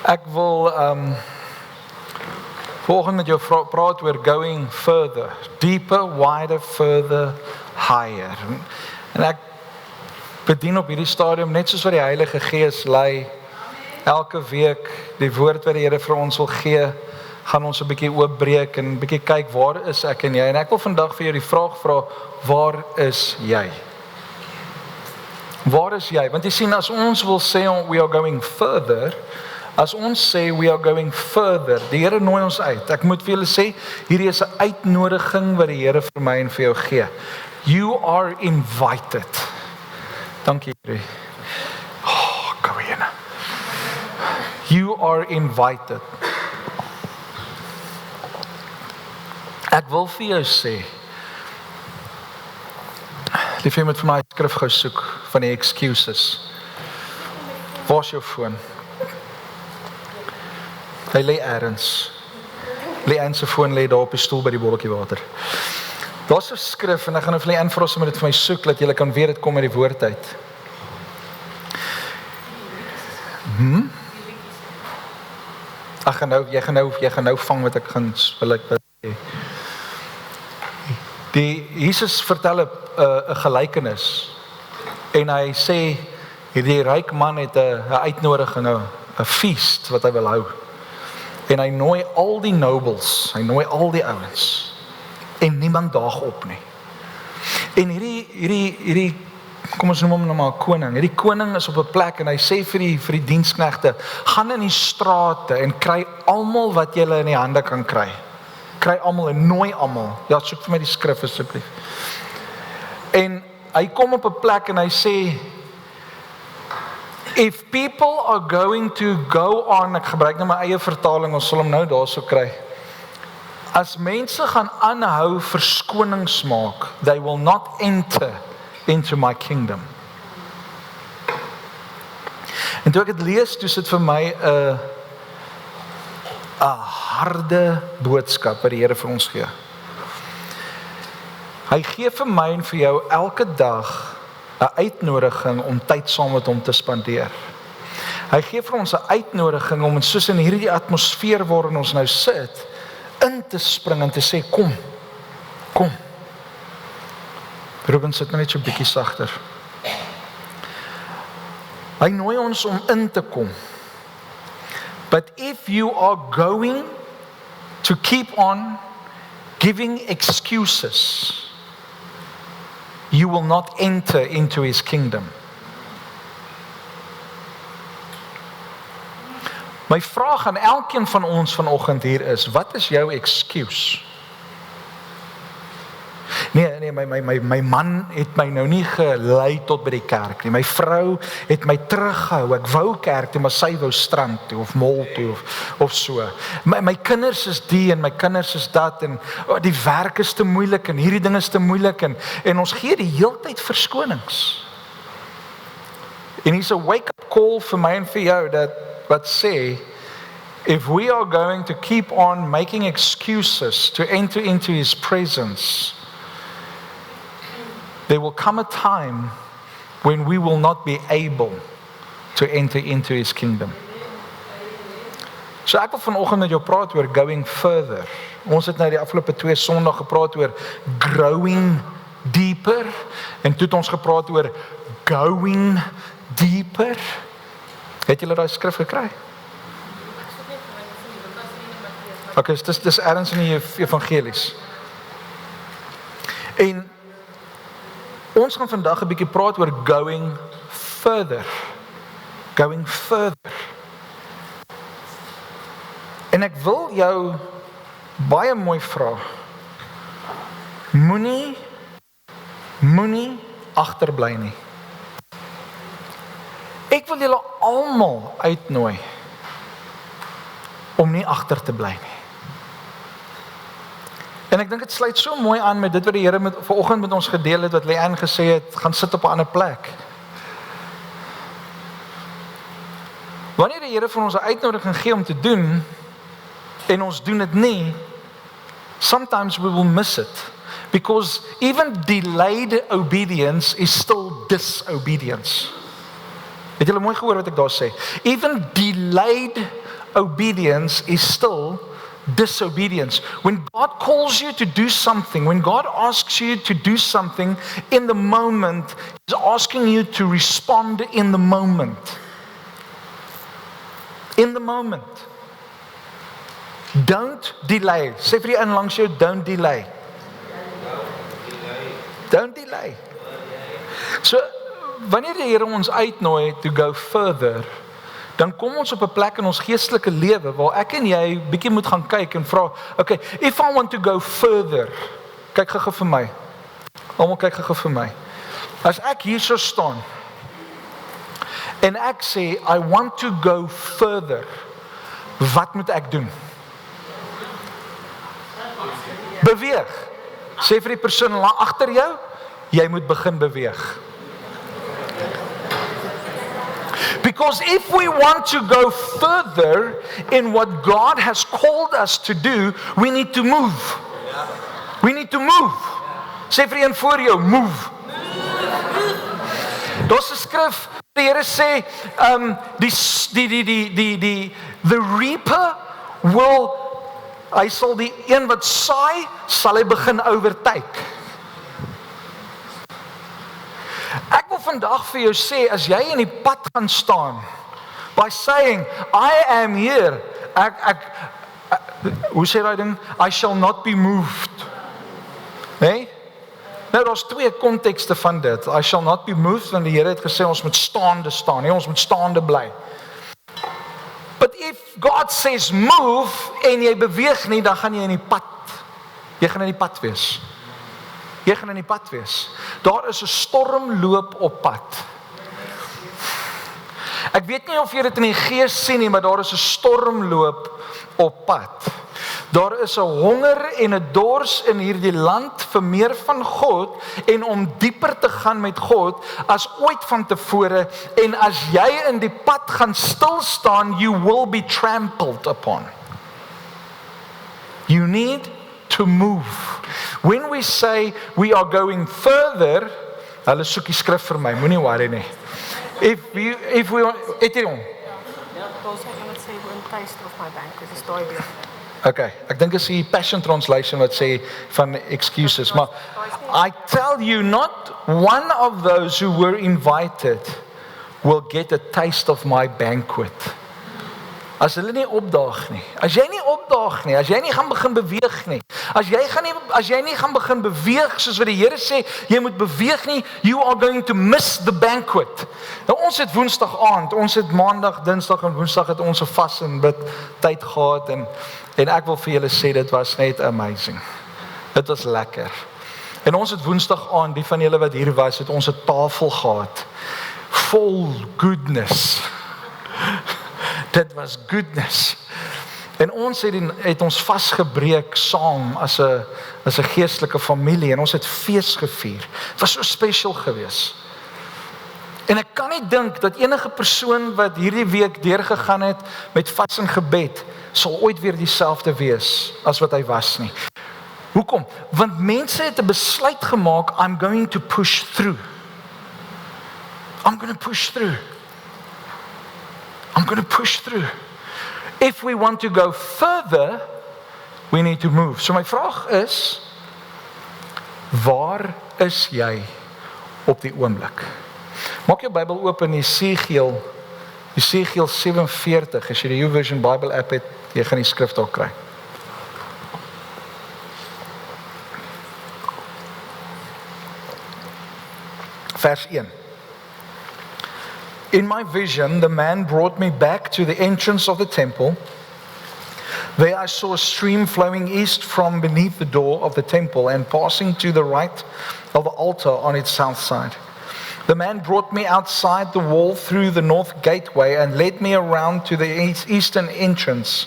Ek wil vanoggend met jou praat oor going further, deeper, wider, further, higher. En ek bedien op hierdie stadium net soos wat die Heilige Gees lei. Elke week die woord wat die Here vir ons wil gee, gaan ons 'n bietjie oopbreek en 'n bietjie kyk waar is ek en jy. En ek wil vandag vir jou die vraag vra, waar is jy? Waar is jy? Want jy sien, as ons wil sê we are going further, as ons sê we are going further, die Here nooi ons uit. Ek moet vir julle sê, hierdie is 'n uitnodiging wat die Here vir my en vir jou gee. You are invited. Dankie, Here. Oh, kom hier. You are invited. Ek wil vir jou sê, lief jy moet vir my skrif gou soek van die excuses. Waar is jou foon? Hy lê ergens. Leanne se foon lê daar op die stoel by die botteltjie water. Daar's 'n skrif en ek gaan nou vir Leanne vra om dit vir my soek, dat jy kan weet dit kom uit die woord uit. Jy gaan nou vang wat ek gaan wil ek sê. Jesus vertel 'n gelykenis en hy sê hierdie ryk man het 'n uitnodiging, 'n feest wat hy wil hou. En hy nooi al die nobles, hy nooi al die ouens en niemand daag op nie. En hierdie kom ons noem hom nou maar 'n koning. Hierdie koning is op 'n plek en hy sê vir die diensknegte, gaan in die strate en kry almal wat julle in die hande kan kry. Kry almal en nooi almal. Ja, soek vir my die skrif asseblief. En hy kom op 'n plek en hy sê, if people are going to go on, ek gebruik nou my eie vertaling, ons sal hom nou daarso kry. As mense gaan aanhou verskonings maak, they will not enter into my kingdom. En toe ek dit lees, toe sit vir my 'n harde boodskap wat die Here vir ons gee. Hy gee vir my en vir jou elke dag 'n uitnodiging om tyd saam met hom te spandeer. Hy gee vir ons 'n uitnodiging om soos in hierdie atmosfeer waarin ons nou sit, in te spring en te sê, kom. Ruben sit net so 'n bietjie sagter. Hy nooi ons om in te kom. But if you are going to keep on giving excuses, you will not enter into his kingdom. My vraag aan elkeen van ons vanoggend hier is, wat is jou excuse? Nee, my man het my nou nie gelei tot by die kerk nie. My vrou het my teruggehou. Ek wou kerk toe, maar sy wou strand toe of mall toe of so. My kinders is die en my kinders is dat en die werk is te moeilik en hierdie ding is te moeilik en ons gee die heeltyd verskonings. En hier's 'n wake-up call vir my en vir jou dat wat sê, if we are going to keep on making excuses to enter into his presence, there will come a time when we will not be able to enter into his kingdom. So ek wil vanoggend met jou praat oor going further. Ons het nou die afgelope 2 Sondae gepraat oor growing deeper en toe het ons gepraat oor going deeper. Het julle daai skrif gekry? Okay, dis ergens in die evangelies. En ons gaan vandag 'n bietjie praat oor going further. Going further. En ek wil jou baie mooi vra. Moenie agterbly nie. Ek wil julle almal uitnooi om nie agter te bly nie. En ek dink dit sluit so mooi aan met dit wat die Here vanoggend met ons gedeel het, wat Leanne gesê het, gaan sit op 'n ander plek. Wanneer die Here vir ons 'n uitnodiging gee om te doen, en ons doen dit nie, sometimes we will miss it. Because even delayed obedience is still disobedience. Het julle mooi gehoor wat ek daar sê? Even delayed obedience is still disobedience. When God calls you to do something, when God asks you to do something in the moment, He's asking you to respond in the moment. In the moment. Don't delay. Sê vir die een langs jou, don't delay. Don't delay. So, wanneer die Here ons uitnooi to go further, dan kom ons op 'n plek in ons geestelike lewe waar ek en jy bietjie moet gaan kyk en vra, okay, if I want to go further, kyk gou vir my. Almal kyk gou vir my. As ek hier sou staan en ek sê I want to go further, wat moet ek doen? Beweeg. Sê vir die persoon agter jou, jy moet begin beweeg. Because if we want to go further in what God has called us to do, we need to move. We need to move. Sê vir een voor jou, move. Daar's 'n skrif, die Here sê, the reaper will, hy sal die een wat saai, sal hy begin oortyk. Ek wil vandag vir jou sê, as jy in die pad gaan staan, by saying, I am here, hoe sê daai ding? I shall not be moved. Nee? Nou, daar's twee kontekste van dit. I shall not be moved, want die Here het gesê, ons moet staande staan, nee, ons moet staande bly. But if God says move, en jy beweeg nie, dan gaan jy in die pad. Jy gaan in die pad wees. Jy gaan in die pad wees. Daar is 'n stormloop op pad. Ek weet nie of jy dit in die gees sien nie, maar daar is 'n stormloop op pad. Daar is 'n honger en 'n dors in hierdie land vir meer van God en om dieper te gaan met God as ooit van tevore, en as jy in die pad gaan stil staan, you will be trampled upon. You need to move. When we say we are going further, hulle soek die skrif vir my, moenie worry nie. If we Etienne. Ja, Paul sê gaan dit sê one taste of my banquet, is daai weer. Okay, ek dink is die Passion Translation wat sê van excuses, maar I tell you, not one of those who were invited will get a taste of my banquet. As hulle nie opdaag nie, as jy nie opdaag nie, as jy nie gaan begin beweeg nie, as jy nie gaan begin beweeg soos wat die Here sê, jy moet beweeg nie, you are going to miss the banquet. Nou ons het Woensdag aand, ons het Maandag, Dinsdag en Woensdag het ons 'n vas en bid tyd gehad en ek wil vir julle sê dit was net amazing. Dit was lekker. En ons het Woensdag aand, die van julle wat hier was, het ons 'n tafel gehad vol goodness. Dit was goodness. En ons het ons vasgebreek saam as 'n geestelike familie en ons het fees gevier. Het was so special geweest. En ek kan nie dink dat enige persoon wat hierdie week deurgegaan het met vas en gebed sal ooit weer dieselfde wees as wat hy was nie. Hoekom? Want mense het 'n besluit gemaak, I'm going to push through. I'm going to push through. I'm going to push through. If we want to go further, we need to move. So my vraag is, waar is jy op die oomblik? Maak jou Bybel oop in Jesegiel 47, as jy die YouVersion Bible app het, jy gaan die skrif daar kry. Vers 1. In my vision, the man brought me back to the entrance of the temple. There I saw a stream flowing east from beneath the door of the temple and passing to the right of the altar on its south side. The man brought me outside the wall through the north gateway and led me around to the eastern entrance.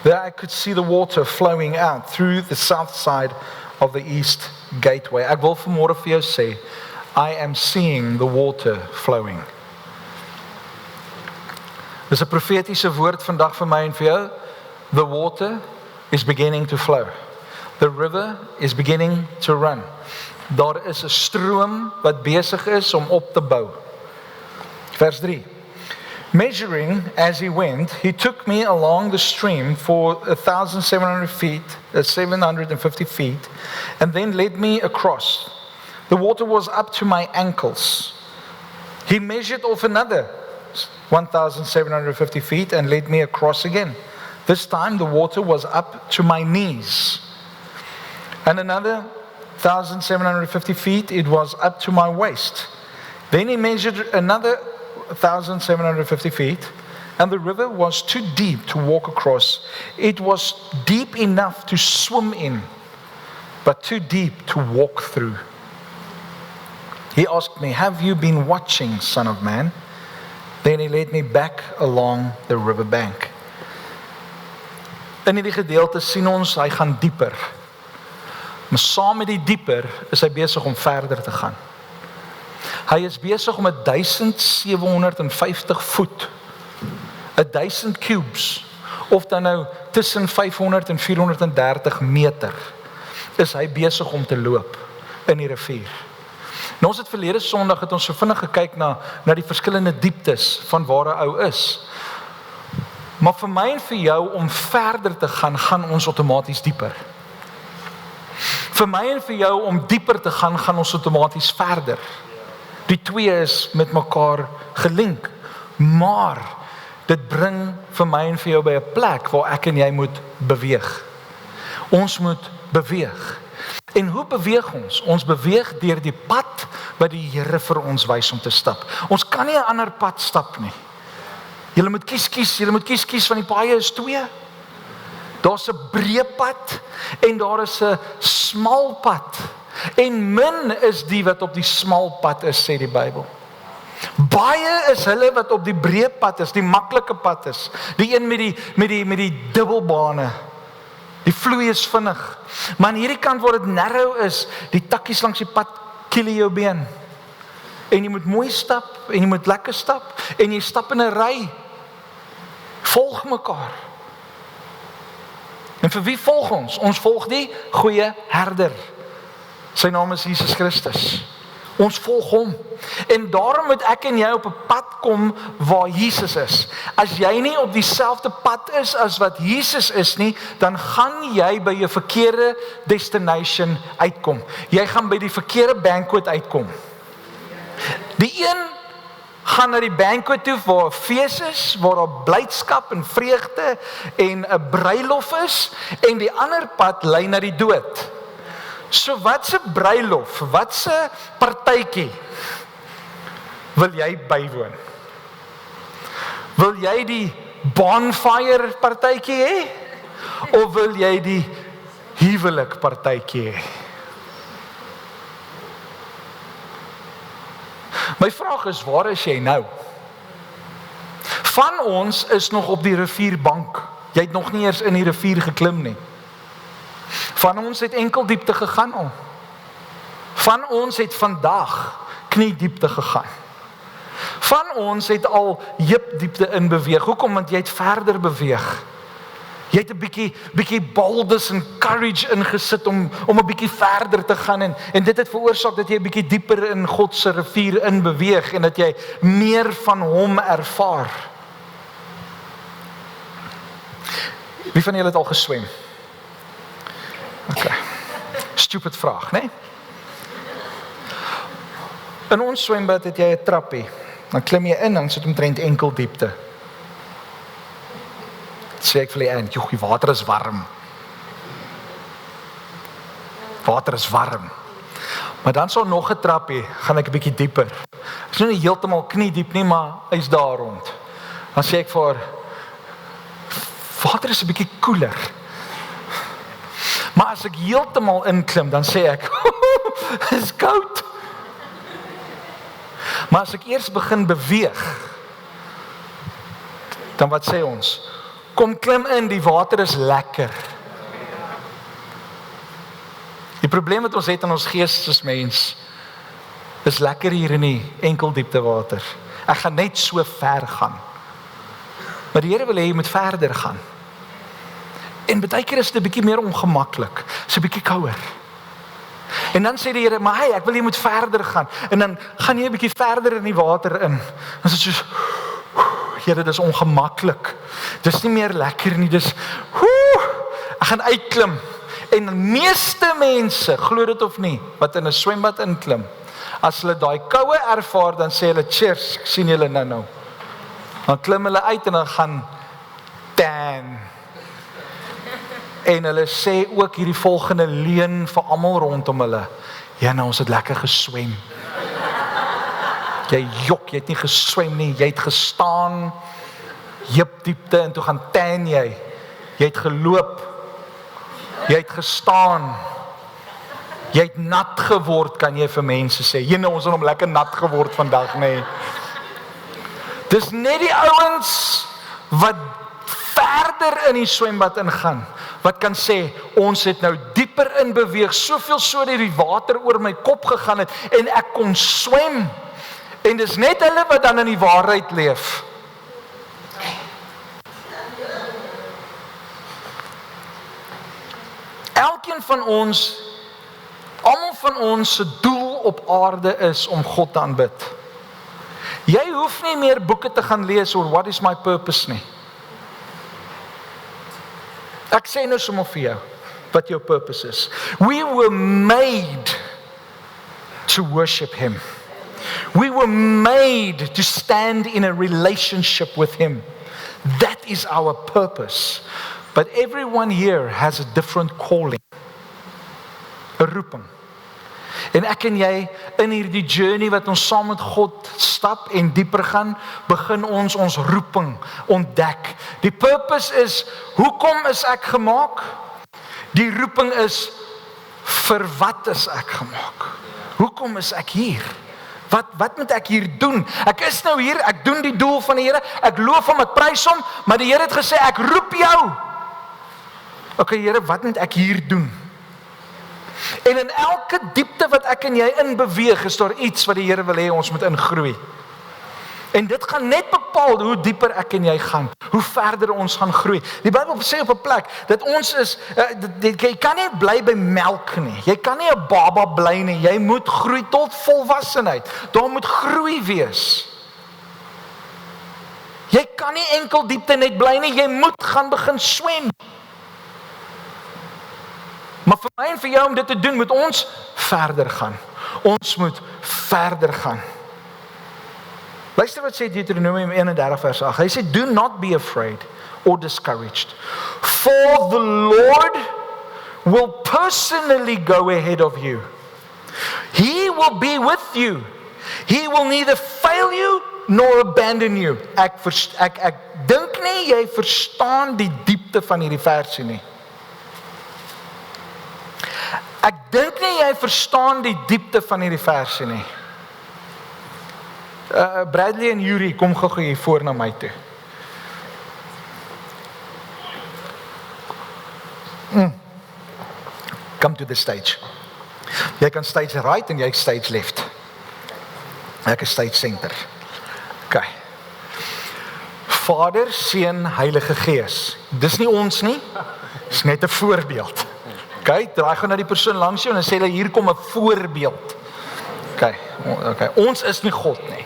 There I could see the water flowing out through the south side of the east gateway. Ek wil vanmôre vir jou sê, I am seeing the water flowing. Dis 'n profetiese woord vandag vir my en vir jou. The water is beginning to flow. The river is beginning to run. Daar is 'n stroom wat besig is om op te bou. Vers 3. Measuring as he went, he took me along the stream for 1,700 feet, 750 feet, and then led me across. The water was up to my ankles. He measured off another 1,750 feet and led me across again. This time the water was up to my knees. And another 1,750 feet, it was up to my waist. Then he measured another 1,750 feet, and the river was too deep to walk across. It was deep enough to swim in, but too deep to walk through. He asked me, "Have you been watching, Son of Man?" Then he led me back along the riverbank. In hierdie gedeelte sien ons, hy gaan dieper. Maar saam met die dieper is hy besig om verder te gaan. Hy is besig om 1,750 voet, 1,000 cubes, of dan nou tussen 500 en 430 meter, is hy besig om te loop in die rivier. Nou ons het verlede Sondag het ons so vinnig gekyk na die verskillende dieptes van waar 'n ou is. Maar vir my en vir jou om verder te gaan ons outomaties dieper. Vir my en vir jou om dieper te gaan ons outomaties verder. Die twee is met mekaar gelink. Maar dit bring vir my en vir jou by 'n plek waar ek en jy moet beweeg. Ons moet beweeg. En hoe beweeg ons? Ons beweeg deur die pad wat die Here vir ons wys om te stap. Ons kan nie 'n ander pad stap nie. Julle moet kies van die paaie is twee. Daar's 'n breë pad en daar is 'n smal pad. En min is die wat op die smal pad is, sê die Bybel. Baie is hulle wat op die breë pad is, die maklike pad is. Die een met die dubbelbane. Die vloei is vinnig. Maar aan hierdie kant waar dit narrow is, die takkies langs die pad kill jou been. En jy moet mooi stap en jy moet lekker stap en jy stap in 'n ry. Volg mekaar. En vir wie volg ons? Ons volg die goeie herder. Sy naam is Jesus Christus. Ons volg hom. En daarom moet ek en jy op 'n pad kom waar Jesus is. As jy nie op dieselfde pad is as wat Jesus is nie, dan gaan jy by 'n verkeerde destination uitkom. Jy gaan by die verkeerde banquet uitkom. Die een gaan na die banquet toe waar 'n fees is, waar daar blydskap en vreugde en 'n bruilof is, en die ander pad lei na die dood. So wat se bruilof, wat se partytjie wil jy bywoon? Wil jy die bonfire partytjie hê? Of wil jy die huwelik partytjie hê? My vraag is, waar is jy nou? Van ons is nog op die rivierbank. Jy het nog nie eers in die rivier geklim nie. Van ons het enkel diepte gegaan al. Van ons het vandag kniediepte gegaan. Van ons het al heupdiepte in beweeg. Hoekom? Want jy het verder beweeg. Jy het 'n bietjie boldness en courage ingesit om 'n bietjie verder te gaan en dit het veroorsaak dat jy 'n bietjie dieper in God se rivier in beweeg en dat jy meer van hom ervaar. Wie van julle het al geswem? Okay. Stupid vraag, né? In ons swembad het jy 'n trappie. Dan klim jy in en sit omtrent enkel diepte. Sê ek vir die eind, joh, die water is warm. Water is warm. Maar dan so nog 'n trappie, gaan ek 'n bietjie dieper. Is nou nie heeltemal knie diep nie, maar hy's daar rond. Dan sê ek vir haar, water is 'n bietjie koeler. Maar as ek heeltemal inklim, dan sê ek, is koud. Maar as ek eers begin beweeg, dan wat sê ons? Kom klim in, die water is lekker. Die probleem wat ons het in ons gees as mens, is lekker hier in die enkeldiepte water. Ek gaan net so ver gaan. Maar die Here wil hê jy moet verder gaan. En baie keer is dit 'n bietjie meer ongemaklik, is 'n bietjie kouer. En dan sê die Here, maar hey, ek wil jy moet verder gaan. En dan gaan jy 'n bietjie verder in die water in. Dan is dit soos, Here, dis ongemaklik. Dis nie meer lekker nie, dis, ek gaan uitklim. En die meeste mense, glo dit of nie, wat in 'n swembad inklim, as hulle daai koue ervaar, dan sê hulle, cheers, ek sien julle nou. Dan klim hulle uit en dan gaan tan. En hulle sê ook hierdie volgende leuen vir almal rondom hulle. Ja, nou ons het lekker geswem. Jy jok, jy het nie geswem nie, jy het gestaan, heup diepte en toe gaan tan jy. Jy het geloop. Jy het gestaan. Jy het nat geword, kan jy vir mense sê. Jy nou ons het hom lekker nat geword vandag, nee. Dis net die ouens wat verder in die swembad ingaan, wat kan sê, ons het nou dieper in beweeg, soveel so dat die water oor my kop gegaan het, en ek kon swem, en dis net hulle wat dan in die waarheid leef. Elkeen van ons, almal van ons se doel op aarde is om God te aanbid. Jy hoef nie meer boeke te gaan lees oor what is my purpose nie. Ek sê nou sommer vir jou wat jou purpose is. We were made to worship him. We were made to stand in a relationship with him. That is our purpose. But everyone here has a different calling. 'n Roeping. En ek en jy in hierdie journey wat ons saam met God stap en dieper gaan, begin ons roeping ontdek. Die purpose is, hoekom is ek gemaak? Die roeping is, vir wat is ek gemaak? Hoekom is ek hier? Wat moet ek hier doen? Ek is nou hier, ek doen die doel van die Here, ek loof hom, ek prys hom, maar die Here het gesê, ek roep jou. Okay, Here, wat moet ek hier doen? En in elke diepte wat ek en jy in beweeg, is daar iets wat die Here wil hê ons moet ingroei. En dit gaan net bepaal hoe dieper ek en jy gaan, hoe verder ons gaan groei. Die Bybel sê op 'n plek dat ons is, jy kan nie bly by melk nie. Jy kan nie 'n baba bly nie. Jy moet groei tot volwassenheid. Daar moet groei wees. Jy kan nie enkel diepte net bly nie. Jy moet gaan begin swem. Maar vir my en vir jou om dit te doen, moet ons verder gaan. Ons moet verder gaan. Luister wat sê Deuteronomium 31 vers 8. Hy sê, do not be afraid or discouraged. For the Lord will personally go ahead of you. He will be with you. He will neither fail you nor abandon you. Ek dink nie jy verstaan die diepte van hierdie versie nie. Ek dink nie jy verstaan die diepte van hierdie versie nie. Bradley en Yuri, kom gou hier voor na my toe. Come to the stage. Jy kan stage right en jy stage left. Ek is stage center. Okay. Vader, Seun, Heilige Gees. Dis nie ons nie. Dis net 'n voorbeeld. Okay, draai gou na die persoon langs jou en sê hulle hier kom 'n voorbeeld. Okay. Ons is nie God nie.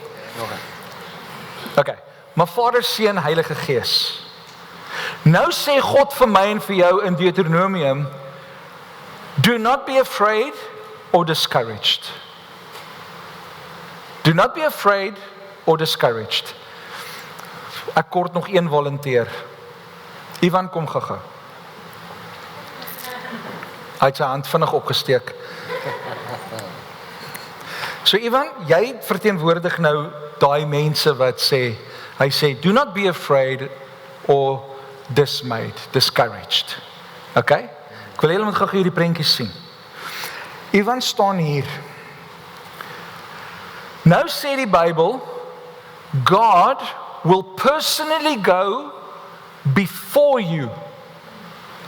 Okay. Maar Vader, Seun, Heilige Gees. Nou sê God vir my en vir jou in Deuteronomium, do not be afraid or discouraged. Do not be afraid or discouraged. Ek kort nog een volunteer. Ivan, kom gou. Hy het sy hand vinnig opgesteek. So Ivan, jy verteenwoordig nou daai mense wat sê, hy sê, do not be afraid or dismayed, discouraged. Okay? Ek wil julle moet gou hierdie prentjies sien. Ivan staan hier. Nou sê die Bybel, God will personally go before you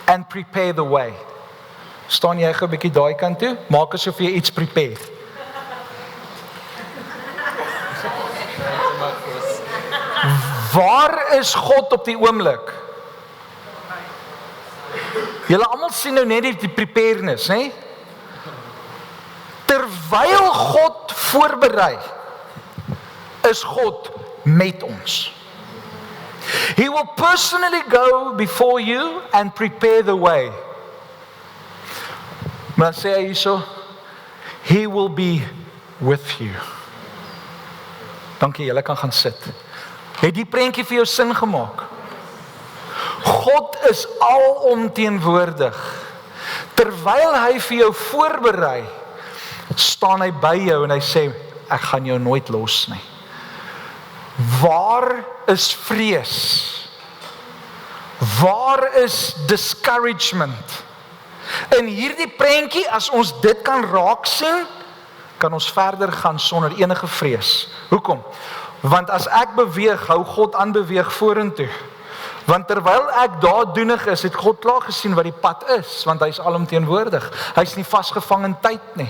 and prepare the way. Staan jy gou 'n bietjie daai kant toe? Maak asof jy iets prepare. Waar is God op die oomblik? Julle almal sien nou net die preparedness, hè? Terwyl God voorberei, is God met ons. He will personally go before you and prepare the way. Maar dan sê hy hierso, He will be with you. Dankie, julle kan gaan sit. Het die prentjie vir jou sin gemaak? God is alomteenwoordig. Terwyl hy vir jou voorberei, staan hy by jou en hy sê, ek gaan jou nooit los nie. Waar is vrees? Waar is discouragement? In hierdie prentjie, as ons dit kan raak sien, kan ons verder gaan sonder enige vrees. Hoekom? Want as ek beweeg, hou God aan beweeg vorentoe. Want terwyl ek daar doenig is, het God klaar gesien wat die pad is, want hy is alomteenwoordig. Hy is nie vasgevang in tyd nie.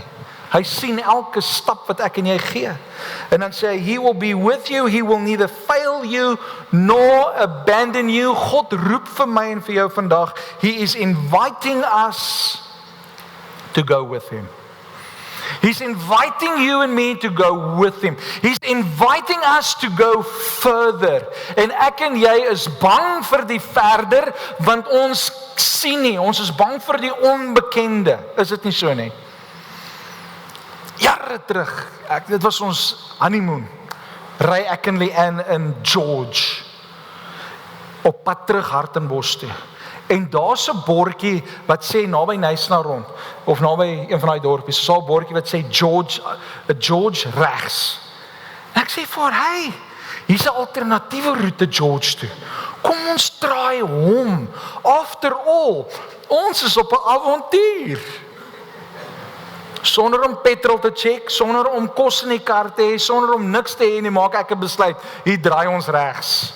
Hy sien elke stap wat ek en jy gee. En dan sê hy, He will be with you, He will neither fail you, nor abandon you. God roep vir my en vir jou vandag. He is inviting us to go with Him. He's inviting you and me to go with Him. He's inviting us to go further. En ek en jy is bang vir die verder, want ons sien nie, ons is bang vir die onbekende. Is dit nie so nie? Jare terug, dit was ons honeymoon, ry ek en Leanne in George, op pad terug Hartenbos toe. En daar's 'n bordjie wat sê naby Nysna rond, of naby een van daai dorpies, so 'n bordjie wat sê George regs. En ek sê vir haar, hey, hier's 'n alternatiewe roete George toe. Kom ons draai hom. After all, ons is op 'n avontuur. Sonder om petrol te check, sonder om kos in die kar te hê, sonder om niks te hê nie, maak ek 'n besluit, hier draai ons regs.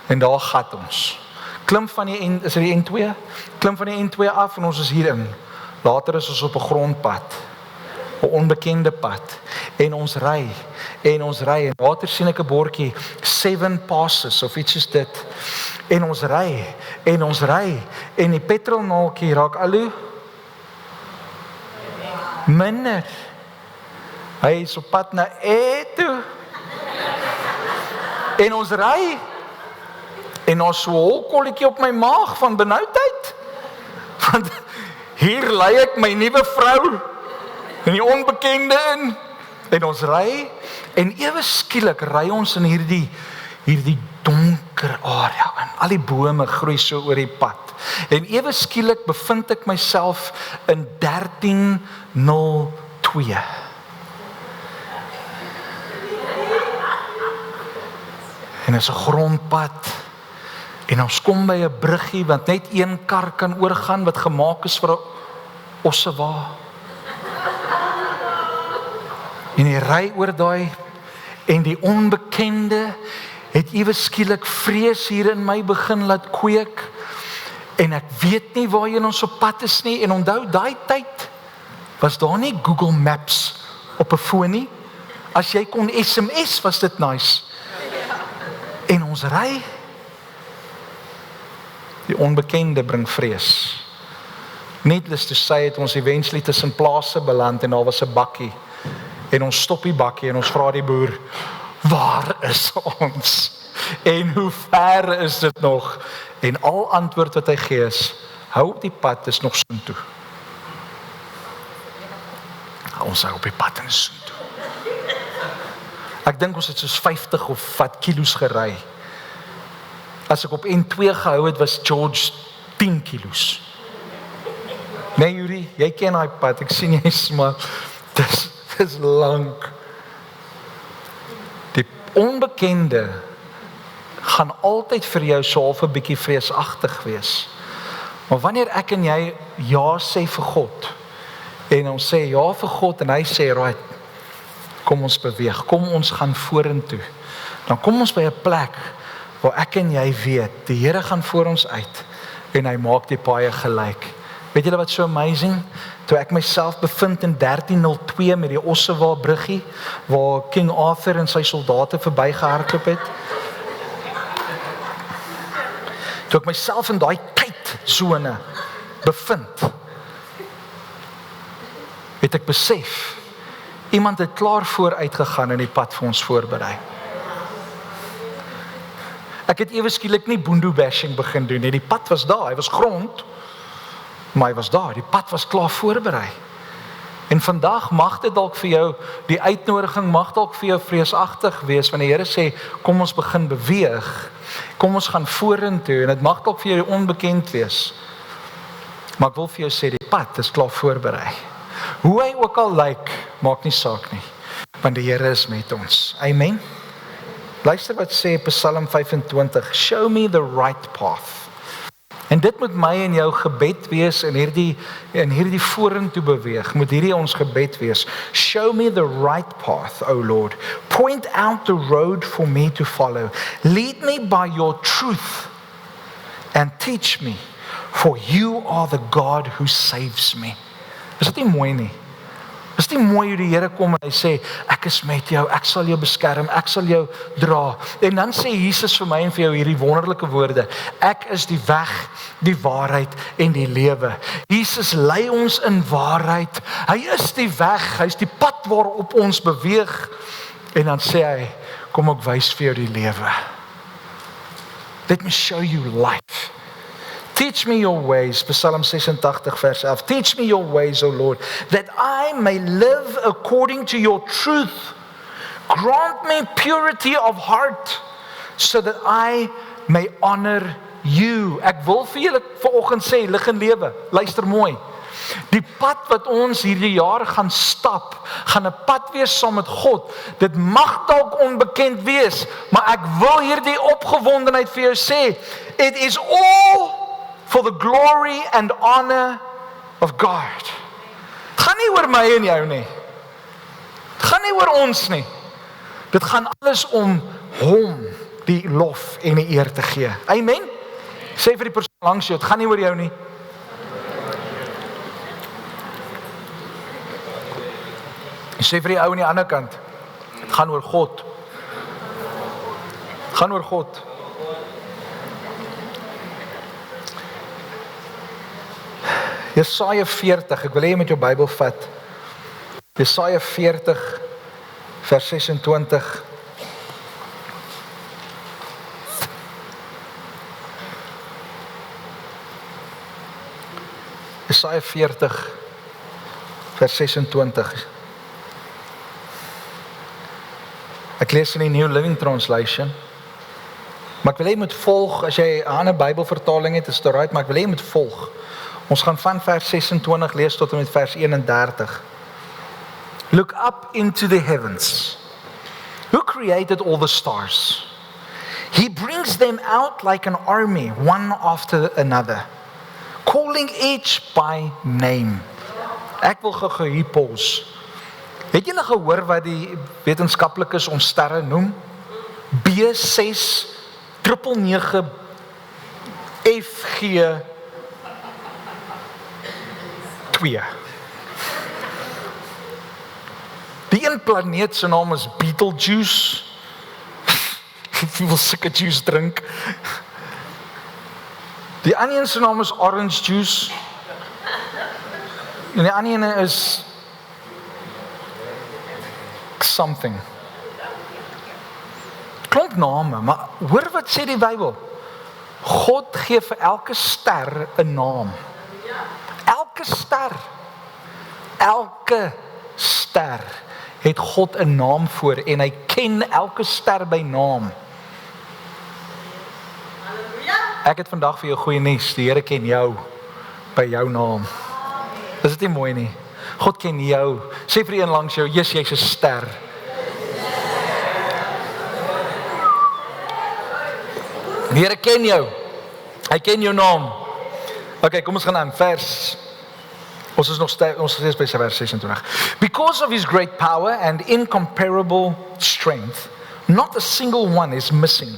En daar gat ons. Klim van die N, is dit die N2? Klim van die N2 af en ons is hierin. Later is ons op 'n grondpad, 'n onbekende pad. En ons ry, en later sien ek 'n bordjie, 7 passes of iets soos dit. En ons ry, en die petrolnaaltjie raak al hoe minder. Hy is op pad na toe. En ons ry, en ons so 'n holkolletjie op my maag van benoudheid. Want hier lei ek my nuwe vrou in die onbekende in. En ons ry, en ewe skielik ry ons in hierdie donker area en al die bome groei so oor die pad. En ewe skielik bevind ek myself in 1302. En is 'n grondpad. En ons kom by 'n bruggie wat net een kar kan oorgaan wat gemaak is vir 'n ossewa. En hy ry oor daai, en die onbekende het ewe skielik vrees hier in my begin laat kweek. En ek weet nie waarheen ons op pad is nie. En onthou, daai tyd was daar nie Google Maps op 'n foon nie. As jy kon SMS, was dit nice. En ons ry. Die onbekende bring vrees. Needless to say, het ons eventually tussen plase beland en daar was 'n bakkie. En ons stop die bakkie en ons vra die boer, waar is ons? En hoe ver is dit nog? En al antwoord wat hy gee is, hou op die pad, is nog soontoe. Ons hou op die pad en is soontoe. Ek dink ons het soos 50 of wat kilos gery. As ek op N2 gehou het, was George 10 kilos. Nee, Yuri, jy ken daai pad, ek sien jy smil. Dis lank. Die onbekende gaan altyd vir jou so half 'n bietjie vreesagtig wees. Maar wanneer ek en jy ja sê vir God, en ons sê ja vir God, en hy sê, right, kom ons beweeg, kom ons gaan vorentoe, dan kom ons by 'n plek waar ek en jy weet, die Here gaan voor ons uit, en hy maak die paaie gelyk. Weet julle wat so amazing? Toe ek myself bevind in 1302 met die Ossewa bruggie, waar King Arthur en sy soldate verbygehardloop het. Toe ek myself in daai tydsone bevind, het ek besef, iemand het klaar vooruit gegaan en die pad vir ons voorberei. Ek het ewe skielik nie boondoe bashing begin doen nie. Die pad was daar, hy was grond, maar hy was daar. Die pad was klaar voorberei. En vandag mag dit dalk vir jou, die uitnodiging mag dalk vir jou vreesagtig wees, want die Here sê, kom ons begin beweeg, kom ons gaan vorentoe, en dit mag dalk vir jou onbekend wees. Maar ek wil vir jou sê, die pad is klaar voorberei. Hoe hy ook al lyk, maak nie saak nie, want die Here is met ons. Amen. Luister wat sê Psalm 25, show me the right path. En dit moet my en jou gebed wees in hierdie vorentoe beweeg, moet hierdie ons gebed wees. Show me the right path, O Lord. Point out the road for me to follow. Lead me by your truth and teach me, for you are the God who saves me. Is dit nie mooi nie? Is dit nie mooi hoe die Here kom en hy sê, ek is met jou, ek sal jou beskerm, ek sal jou dra. En dan sê Jesus vir my en vir jou hierdie wonderlike woorde, ek is die weg, die waarheid en die lewe. Jesus lei ons in waarheid, hy is die weg, hy is die pad waarop ons beweeg, en dan sê hy, kom ek wys vir jou die lewe. Let me show you life. Teach me your ways, Psalm 86 vers 11. Teach me your ways, O Lord, that I may live according to your truth. Grant me purity of heart, so that I may honor you. Ek wil vir julle vanoggend sê, lig en lewe, luister mooi. Die pad wat ons hierdie jaar gaan stap, gaan 'n pad wees saam met God. Dit mag dalk onbekend wees, maar ek wil hierdie opgewondenheid vir jou sê, it is all for the glory and honor of God. Het gaan nie oor my en jou nie. Het gaan nie oor ons nie. Dit gaan alles om hom die lof en die eer te gee. Amen? Sê vir die persoon langs jou, het gaan nie oor jou nie. Sê vir die ou aan die ander kant, het gaan oor God. Het gaan oor God. Jesaja 40, ek wil hê jy met jou Bybel vat. Jesaja 40 vers 26. Jesaja 40 vers 26. Ek lees in die New Living Translation. Maar ek wil hê jy moet volg, as jy 'n ander Bybelvertaling het, is dit reg, maar ek wil hê jy moet volg. Ons gaan van vers 26 lees tot en met vers 31. Look up into the heavens. Who created all the stars? He brings them out like an army, one after another, calling each by name. Ek wil gou hier pause. Het julle gehoor wat die wetenskaplikes ons sterre noem? B6 999 FG 2. Die een planeet se naam is Betelgeuse. Wie wil sulke juice drink? Die ander een se naam is Orange Juice. En die ander een is something. Klomp name, maar hoor wat sê die Bybel? God gee vir elke ster 'n naam. Elke ster het God 'n naam voor en hy ken elke ster by naam. Ek het vandag vir jou goeie nuus, die Here ken jou by jou naam. Is dit nie mooi nie? God ken jou. Sê vir een langs jou, jy's 'n ster. Die Here ken jou. Hy ken jou naam. Okay, kom ons gaan aan vers. Ons is by vers 26. Because of his great power and incomparable strength, not a single one is missing.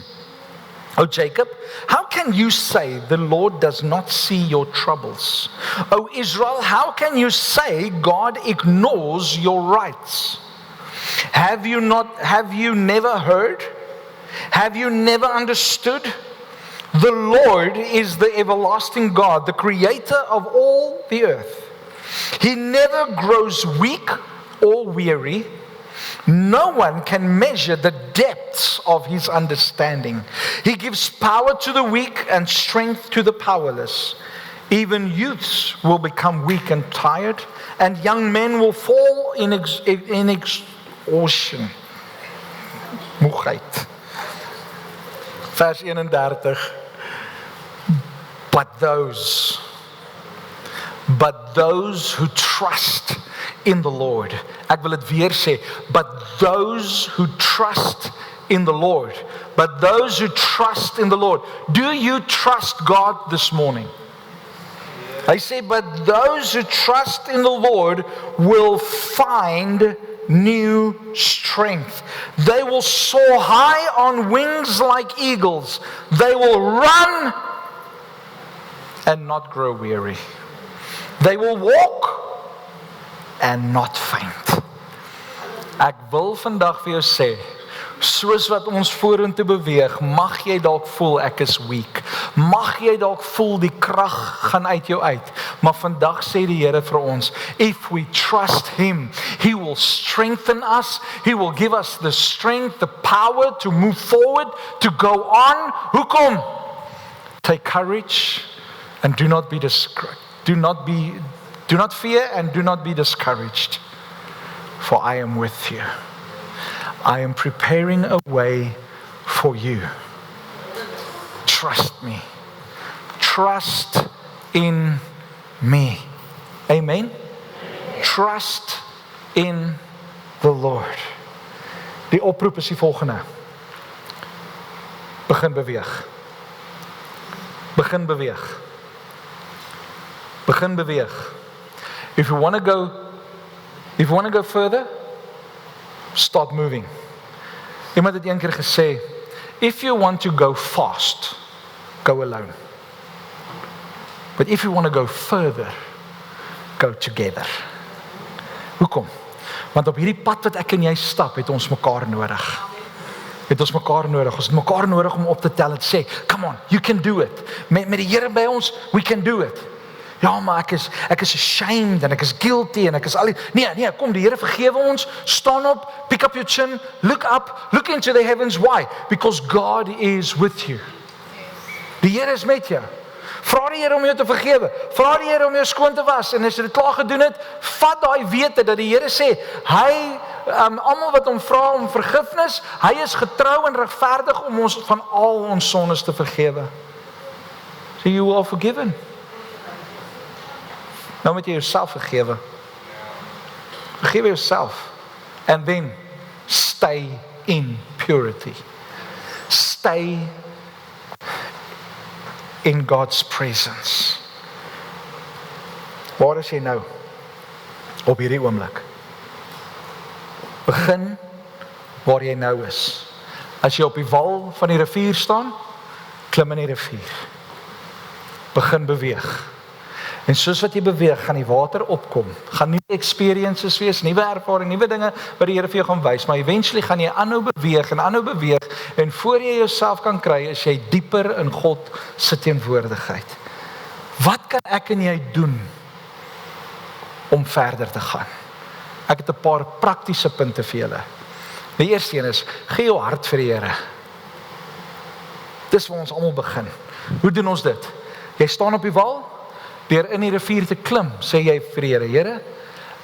O Jacob, how can you say the Lord does not see your troubles? O Israel, how can you say God ignores your rights? Have you never heard? Have you never understood? The Lord is the everlasting God, the creator of all the earth. He never grows weak or weary. No one can measure the depths of his understanding. He gives power to the weak and strength to the powerless. Even youths will become weak and tired, and young men will fall in exhaustion. Moegheid. Vers 31. But those who trust in the Lord. Ek wil dit weer sê. But those who trust in the Lord. But those who trust in the Lord. Do you trust God this morning? I say, but those who trust in the Lord will find new strength. They will soar high on wings like eagles. They will run and not grow weary. They will walk and not faint. Ek wil vandag vir jou sê, soos wat ons vorentoe beweeg, mag jy dalk voel ek is weak. Mag jy dalk voel die krag gaan uit jou uit. Maar vandag sê die Here vir ons, if we trust him, he will strengthen us. He will give us the strength, the power to move forward, to go on. Hoekom? Take courage and do not be discouraged. Do not fear and do not be discouraged, for I am with you. I am preparing a way for you. Trust me. Trust in me. Amen? Trust in the Lord. Die oproep is die volgende. Begin beweeg. Begin beweeg. Begin beweeg. If you want to go further, start moving. Iemand het een keer gesê, if you want to go fast, go alone. But if you want to go further, go together. Hoekom? Want op hierdie pad wat ek en jy stap, het ons mekaar nodig. Het ons mekaar nodig. Ons het mekaar nodig om op te tel en te sê, come on, you can do it. Met die Here by ons, we can do it. Ja, maar ek is ashamed en ek is guilty en ek is al die... Nee, kom, die Here vergewe ons. Staan op, pick up your chin, look up, look into the heavens. Why? Because God is with you. Die Here is met jou. Vra die Here om jou te vergewe. Vra die Here om jou skoon te was. En as jy dit klaar gedoen het, vat daai wete dat die Here sê, hy, almal wat hom vra om vergifnis, hy is getrou en regverdig om ons van al ons sondes te vergewe. So you are forgiven. Nou moet jy jouself vergewe. Vergewe jouself. And then stay in purity. Stay in God's presence. Waar is jy nou? Op hierdie oomblik. Begin waar jy nou is. As jy op die wal van die rivier staan, klim in die rivier. Begin beweeg. En soos wat jy beweeg, gaan die water opkom. Gaan nuwe experiences wees, nuwe ervaring, nuwe dinge wat die Here vir jou gaan wys, maar eventually gaan jy aanhou beweeg en voor jy jouself kan kry, is jy dieper in God se teenwoordigheid. Wat kan ek en jy doen om verder te gaan? Ek het 'n paar praktiese punte vir julle. Die eerste een is, gee jou hart vir die Here. Dis waar ons almal begin. Hoe doen ons dit? Jy staan op die wal, deur in die rivier te klim, sê jy vir die Here, Here,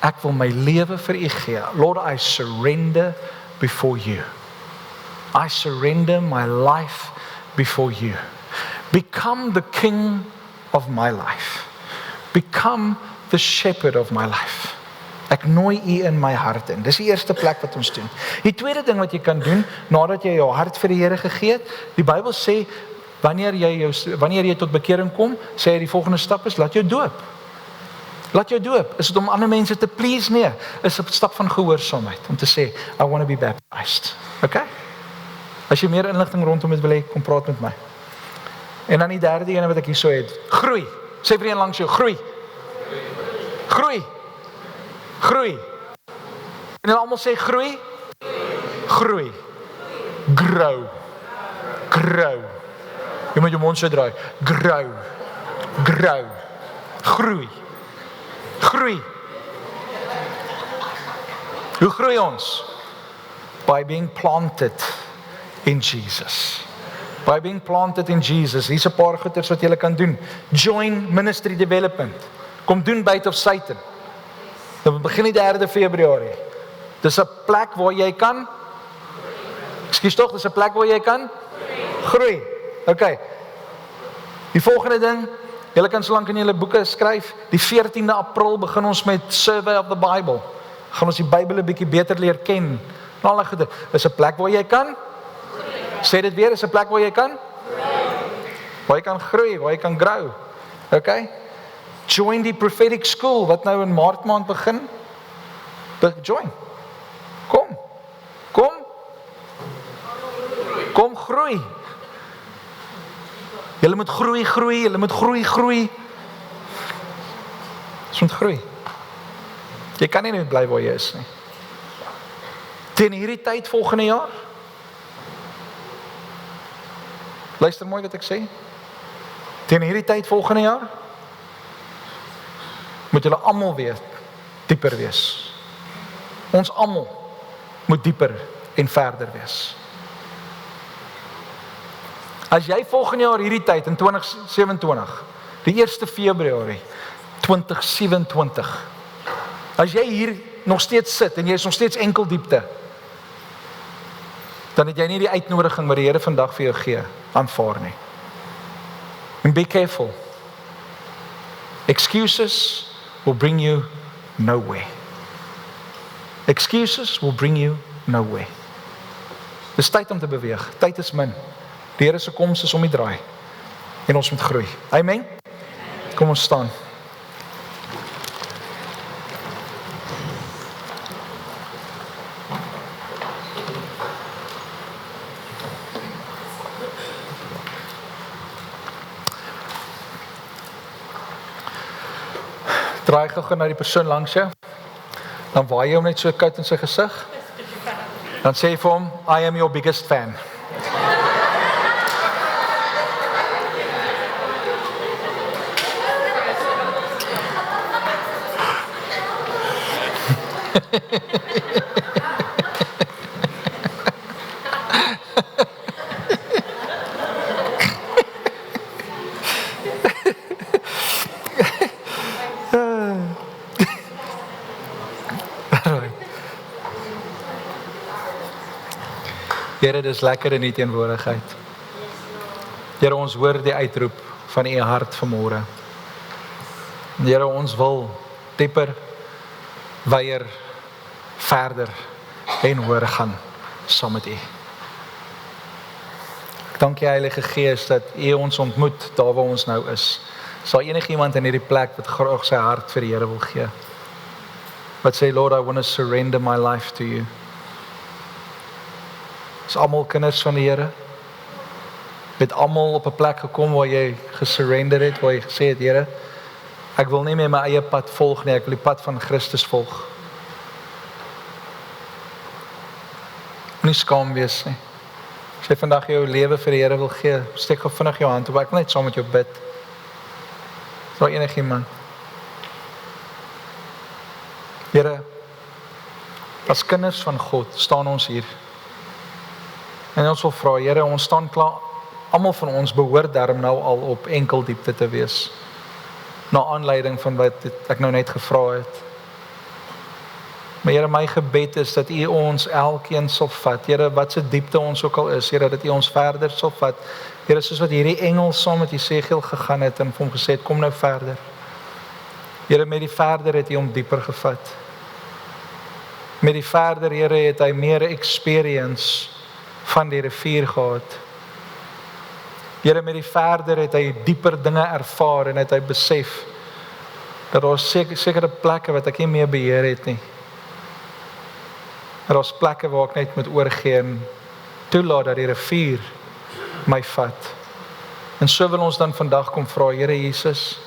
ek wil my lewe vir U gee. Lord, I surrender before you. I surrender my life before you. Become the king of my life. Become the shepherd of my life. Ek nooi U in my hart in. Dis die eerste plek wat ons doen. Die tweede ding wat jy kan doen, nadat jy jou hart vir die Here gegee het, die Bybel sê, wanneer jy tot bekering kom, sê hy die volgende stap is, laat jou doop. Laat jou doop. Is dit om ander mense te please? Nee, is 'n stap van gehoorsaamheid, om te sê, I want to be baptized. Okay? As jy meer inligting rondom dit wil hê, kom praat met my. En dan die derde ene wat ek hier so het, groei. Sê vir een langs jou, groei. Groei. Groei. En hulle almal sê groei. Groei. Grow. Grow. Jy moet jou mond so draai. Grow. Grow. Groei. Groei. Hoe groei ons? By being planted in Jesus. By being planted in Jesus. Hier's 'n paar goeders wat jy kan doen. Join ministry development. Kom doen Bite of Satan. Dan begin die 3 Februarie. Dis 'n plek waar jy kan Ekskuus tog, dis 'n plek waar jy kan groei. Okay. Die volgende ding, julle kan solank in julle boeke skryf, die 14de April begin ons met Survey of the Bible. Gaan ons die Bybel 'n bietjie beter leer ken. En al daai goeie. Dis 'n plek waar jy kan sê dit weer, is 'n plek waar jy kan waar jy kan groei, waar jy kan grow. Okay? Join die prophetic school wat nou in Maart maand begin. Join. Kom groei. Julle moet groei, julle moet groei. Jy moet groei. Jy kan nie net bly waar jy is nie. Teen hierdie tyd volgende jaar. Luister mooi wat ek sê. Teen hierdie tyd volgende jaar moet julle almal weer dieper wees. Ons almal moet dieper en verder wees. As jy volgende jaar hierdie tyd in 2027, die 1 Februarie 2027, as jy hier nog steeds sit en jy is nog steeds enkel diepte, dan het jy nie die uitnodiging wat die Here vandag vir jou gee aanvaar nie. And be careful. Excuses will bring you nowhere. Excuses will bring you nowhere. Dis tyd om te beweeg. Tyd is min. Die Here se koms is om die draai. En ons moet groei. Amen. Kom ons staan. Draai gou na die persoon langs jou. Dan waai jy hom net so koud in sy gesig. Dan sê jy vir hom, I am your biggest fan. Here, dis lekker in die teenwoordigheid. Here, ons hoor die uitroep van u hart vanmôre. Here, ons wil dieper, weier, verder en hoër gaan saam met u. Ek dank u Heilige Gees dat u ons ontmoet daar waar ons nou is. Sal enigiemand in hierdie plek wat graag sy hart vir die Here wil gee. Wat sê, Lord, I want to surrender my life to you. Is almal kinders van die Here? Het almal op 'n plek gekom waar jy gesurrender het, waar jy gesê het, Here, ek wil nie meer my eie pad volg nie, ek wil die pad van Christus volg. Nie skaam wees nie. As jy vandag jou lewe vir die Here wil gee, steek gou vinnig jou hand op, ek wil net saam met jou bid. Sal enigiemand? Here, as kinders van God staan ons hier. En ons wil vra, Here, ons staan klaar, almal van ons behoort daarom nou al op enkel diepte te wees. Na aanleiding van wat ek nou net gevra het. Maar Here, my gebed is dat u ons elkeen sal vat. Here, wat se diepte ons ook al is, Here, dat u ons verder sal vat. Here, soos wat hierdie engel saam met Jesegiel gegaan het en vir hom gesê het, kom nou verder. Here, met die verder het hy hom dieper gevat. Met die verder, Here, het hy meer experience van die rivier gehad. Here, met die verder het hy dieper dinge ervaar en het hy besef dat daar sekere plekke wat ek nie meer beheer het nie. Dat daar plekke waar ek net moet oorgee en toelaat dat die rivier my vat. En so wil ons dan vandag kom vra, Here Jesus,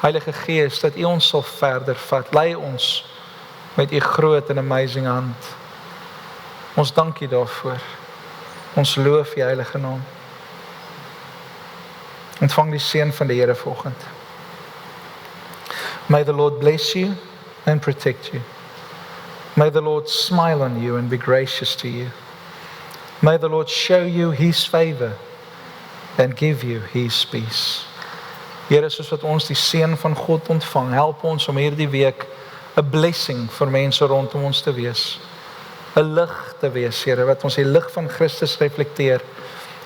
Heilige Gees, dat u ons sal verder vat. Lei ons met u groot en amazing hand. Ons dank u daarvoor. Ons loof u heilige naam. Ontvang die seën van die Here vanoggend. May the Lord bless you and protect you. May the Lord smile on you and be gracious to you. May the Lord show you His favor and give you His peace. Here, soos wat ons die seën van God ontvang, help ons om hierdie week 'n blessing vir mense rondom ons te wees. 'n Lig te wees, Here, wat ons die lig van Christus reflekteer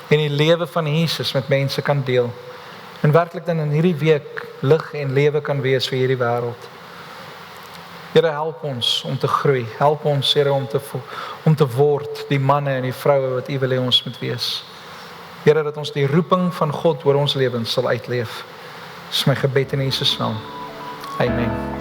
en die lewe van Jesus met mense kan deel. En werklik dan in hierdie week lig en lewe kan wees vir hierdie wêreld. Here, help ons om te groei. Help ons, Here, om te word die manne en die vroue wat U wil hê ons moet wees. Here, dat ons die roeping van God oor ons lewens sal uitleef. Dis my gebed in Jesus naam. Amen.